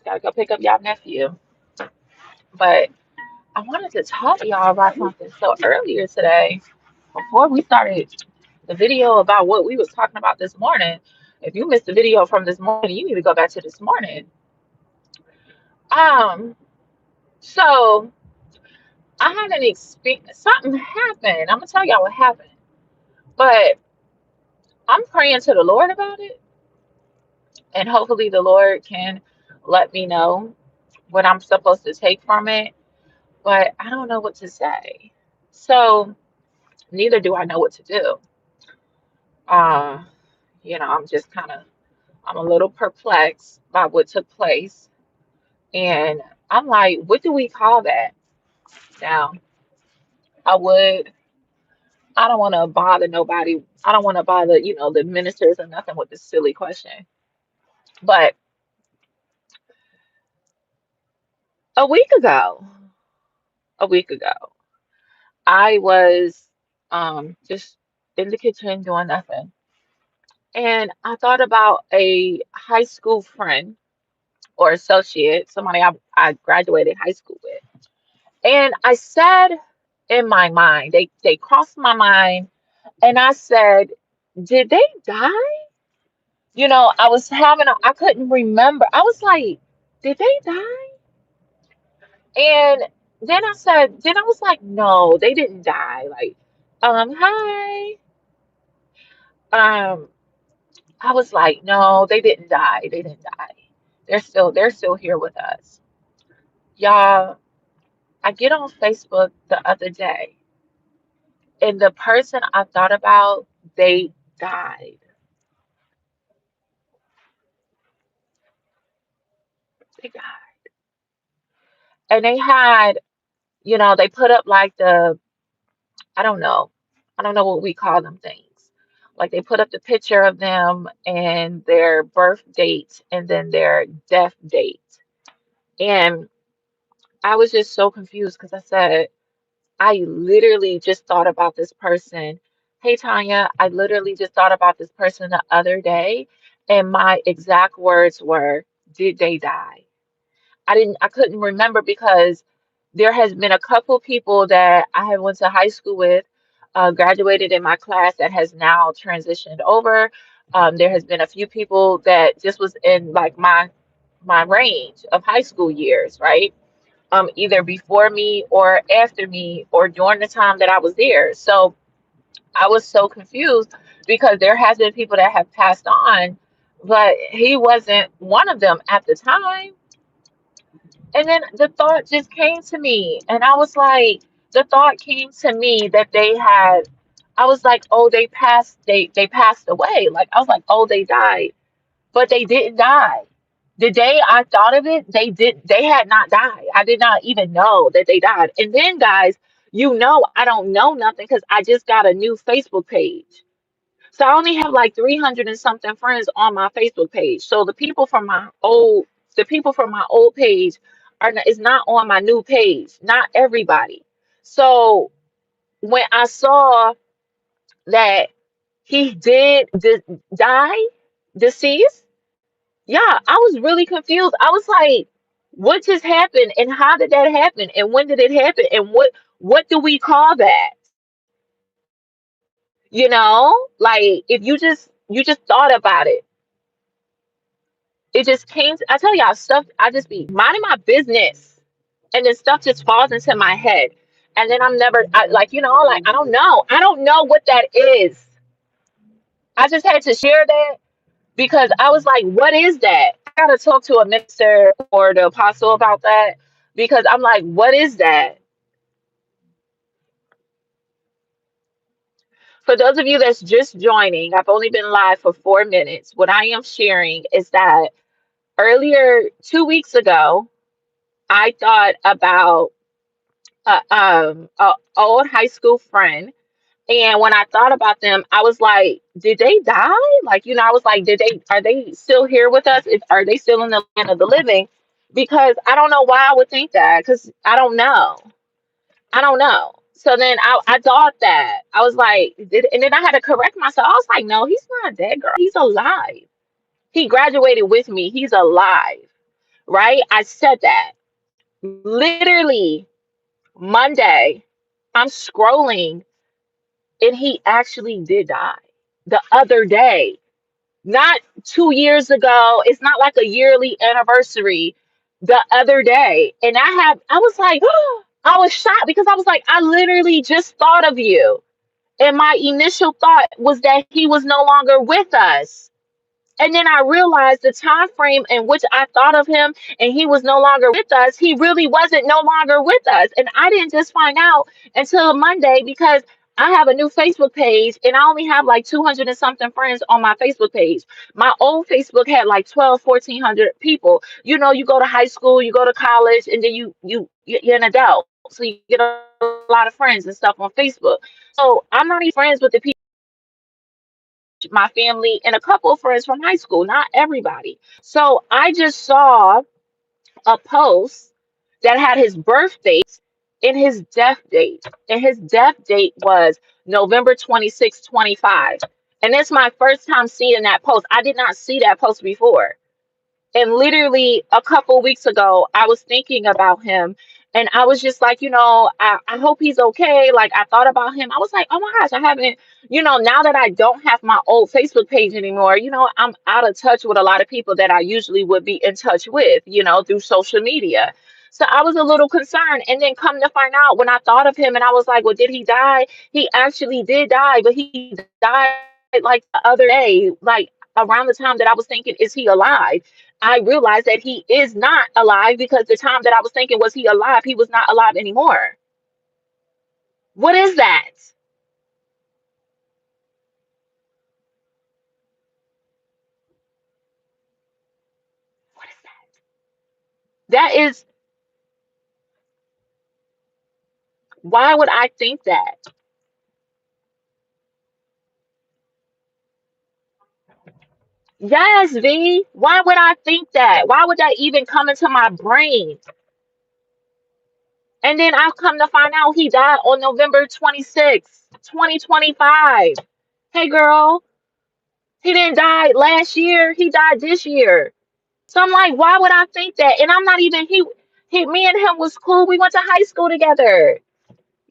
Gotta go pick up y'all nephew. But I wanted to talk to y'all about something. So earlier today, before we started the video about what we was talking about this morning, if you missed the video from this morning, you need to go back to this morning. Um, so I had an experience. Something happened. I'm gonna tell y'all what happened. But I'm praying to the Lord about it, and hopefully the Lord can let me know what I'm supposed to take from it. But I don't know what to say. So neither do I know what to do. Uh, I'm just I'm a little perplexed by what took place. And I'm like, what do we call that? Now, I would, I don't want to bother nobody. I don't want to bother, the ministers or nothing with this silly question. But a week ago, a week ago, I was just in the kitchen doing nothing. And I thought about a high school friend or associate, somebody I graduated high school with. And I said in my mind, they crossed my mind, and I said, did they die? I couldn't remember. I was like, did they die? And then I was like, no, they didn't die. Like, hi. Um, I was like, no, they didn't die. They didn't die. They're still here with us. Y'all, I get on Facebook the other day, and the person I thought about, they died. They died. And they had, they put up like I don't know. I don't know what we call them things. Like they put up the picture of them and their birth date and then their death date. And I was just so confused because I said, I literally just thought about this person. Hey, Tanya, I literally just thought about this person the other day, and my exact words were, did they die? I couldn't remember because there has been a couple people that I have went to high school with, graduated in my class that has now transitioned over. There has been a few people that just was in like my range of high school years, right? Either before me or after me or during the time that I was there. So I was so confused because there has been people that have passed on, but he wasn't one of them at the time. And then the thought just came to me, and I was like, the thought came to me that I was like, oh, they passed away. Like I was like, oh, they died, but they didn't die. The day I thought of it, they had not died. I did not even know that they died. And then, guys, I don't know nothing because I just got a new Facebook page. So I only have like 300 and something friends on my Facebook page. So the people from my old page is not on my new page. Not everybody. So when I saw that he did die, deceased, yeah, I was really confused. I was like, what just happened and how did that happen and when did it happen and what do we call that? Like if you just thought about it. It just came. I tell y'all stuff. I just be minding my business, and then stuff just falls into my head, and then I'm never like I don't know. I don't know what that is. I just had to share that because I was like, what is that? I gotta talk to a minister or the apostle about that because I'm like, what is that? For those of you that's just joining, I've only been live for 4 minutes. What I am sharing is that earlier 2 weeks ago, I thought about a old high school friend, and when I thought about them, I was like, did they die? Like, I was like, did they are they still here with us? Are they still in the land of the living? Because I don't know why I would think that, because I don't know. So then I thought that I was like, and then I had to correct myself. I was like, no, he's not dead, girl. He's alive. He graduated with me. He's alive, right? I said that. Literally Monday, I'm scrolling and he actually did die the other day. Not 2 years ago. It's not like a yearly anniversary. The other day. And I was like, I was shocked because I was like, I literally just thought of you. And my initial thought was that he was no longer with us. And then I realized the time frame in which I thought of him and he was no longer with us, he really wasn't no longer with us. And I didn't just find out until Monday because I have a new Facebook page and I only have like 200 and something friends on my Facebook page. My old Facebook had like 12, 1,400 people. You know, you go to high school, you go to college, and then you're an adult. So you get a lot of friends and stuff on Facebook. So I'm not even friends with the people, my family, and a couple of friends from high school, not everybody. So I just saw a post that had his birth date and his death date. And his death date was November 26, 25. And it's my first time seeing that post. I did not see that post before. And literally a couple weeks ago, I was thinking about him and I was just like, I hope he's okay. Like, I thought about him. I was like, oh my gosh, I haven't, now that I don't have my old Facebook page anymore, I'm out of touch with a lot of people that I usually would be in touch with, through social media. So I was a little concerned. And then come to find out when I thought of him and I was like, well, did he die? He actually did die, but he died like the other day, like around the time that I was thinking, is he alive? I realized that he is not alive because the time that I was thinking, was he alive? He was not alive anymore. What is that? What is that? That is, why would I think that? Yes, V. Why would I think that? Why would that even come into my brain? And then I've come to find out he died on November 26th, 2025. Hey, girl, he didn't die last year. He died this year. So I'm like, why would I think that? And I'm not even me and him was cool. We went to high school together.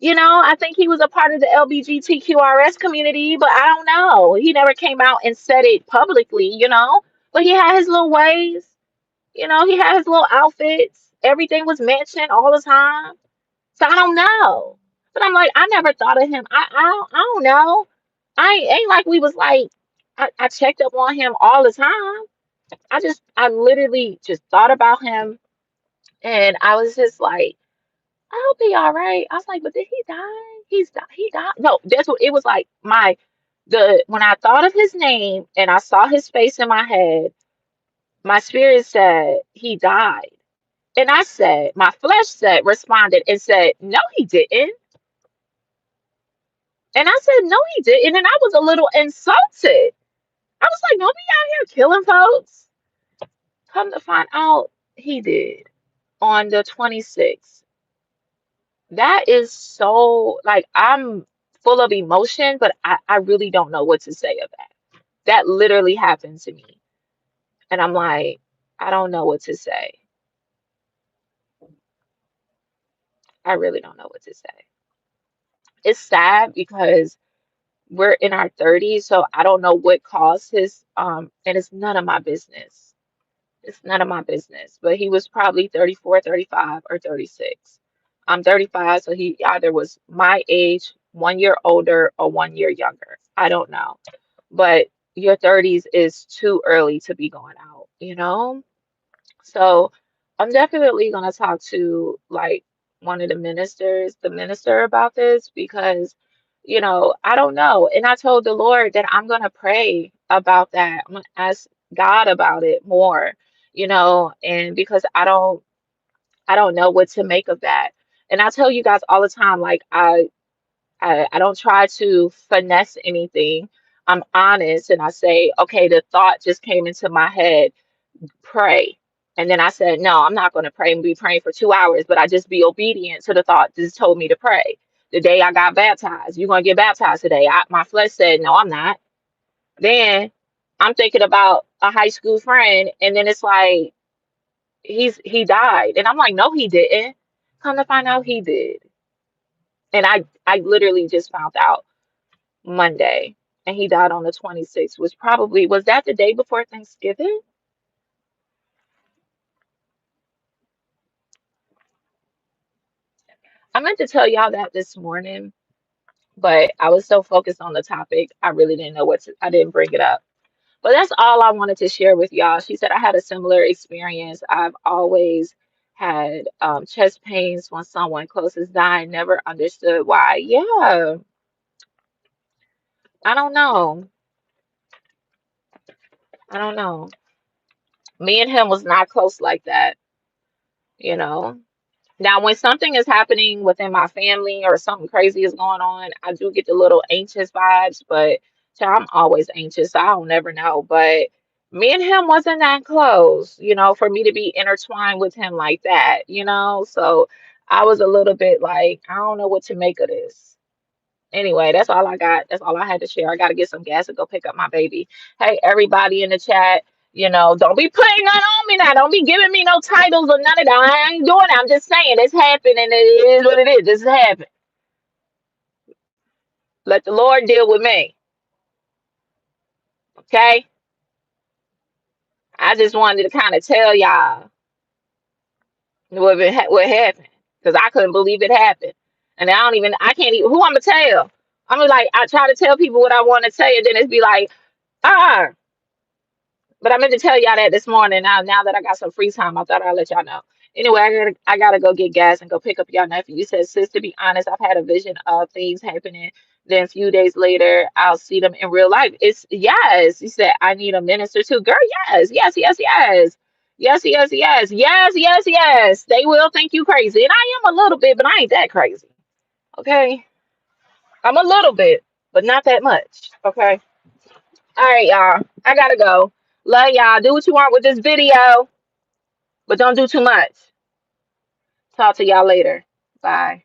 I think he was a part of the LBGTQRS community, but I don't know. He never came out and said it publicly. But he had his little ways. He had his little outfits. Everything was mentioned all the time. So I don't know. But I'm like, I never thought of him. I don't know. I ain't like we was like I checked up on him all the time. I literally just thought about him and I was just like, I hope he all right. I was like, but did he die? He died. No, that's what it was like. The when I thought of his name and I saw his face in my head, my spirit said he died. And I said, my flesh responded and said, no, he didn't. And I said, no, he didn't. And I was a little insulted. I was like, don't be out here killing folks. Come to find out, he did on the 26th. That is so, like, I'm full of emotion, but I really don't know what to say of that. That literally happened to me. And I'm like, I don't know what to say. I really don't know what to say. It's sad because we're in our 30s, so I don't know what caused his, and it's none of my business. It's none of my business. But he was probably 34, 35, or 36. I'm 35, so he either was my age, 1 year older, or 1 year younger. I don't know. But your 30s is too early to be going out? So I'm definitely gonna talk to like one of the minister about this because, I don't know. And I told the Lord that I'm gonna pray about that. I'm gonna ask God about it more, and because I don't know what to make of that. And I tell you guys all the time, like I don't try to finesse anything. I'm honest and I say, okay, the thought just came into my head, pray. And then I said, no, I'm not going to pray and be praying for 2 hours, but I just be obedient to the thought just told me to pray. The day I got baptized, you're going to get baptized today. My flesh said, no, I'm not. Then I'm thinking about a high school friend, and then it's like, he died. And I'm like, no, he didn't. Come to find out he did. And I literally just found out Monday. And he died on the 26th, which probably was that the day before Thanksgiving? I meant to tell y'all that this morning, but I was so focused on the topic, I really didn't know I didn't bring it up. But that's all I wanted to share with y'all. She said I had a similar experience. I've always had chest pains when someone close is dying, never understood why. Yeah, I don't know. I don't know. Me and him was not close like that, you know. Now, when something is happening within my family or something crazy is going on, I do get the little anxious vibes, but child, I'm always anxious. So I don't never know. But me and him wasn't that close, for me to be intertwined with him like that. So I was a little bit like, I don't know what to make of this. Anyway, that's all I got. That's all I had to share. I got to get some gas and go pick up my baby. Hey, everybody in the chat, don't be putting that on me now. Don't be giving me no titles or none of that. I ain't doing it. I'm just saying it's happening and it is what it is. This is happening. Let the Lord deal with me. Okay? I just wanted to kind of tell y'all what happened because I couldn't believe it happened. And I can't even, who I'm going to tell? I'm like, I try to tell people what I want to say and then it's be like, ah. But I meant to tell y'all that this morning. Now that I got some free time, I thought I'd let y'all know. Anyway, I gotta go get gas and go pick up y'all nephew. You said, sis, to be honest, I've had a vision of things happening. Then a few days later, I'll see them in real life. It's yes. You said I need a minister too. Girl, yes, yes, yes, yes. Yes, yes, yes, yes, yes, yes. They will think you crazy. And I am a little bit, but I ain't that crazy. Okay. I'm a little bit, but not that much. Okay. All right, y'all. I gotta go. Love y'all. Do what you want with this video, but don't do too much. Talk to y'all later. Bye.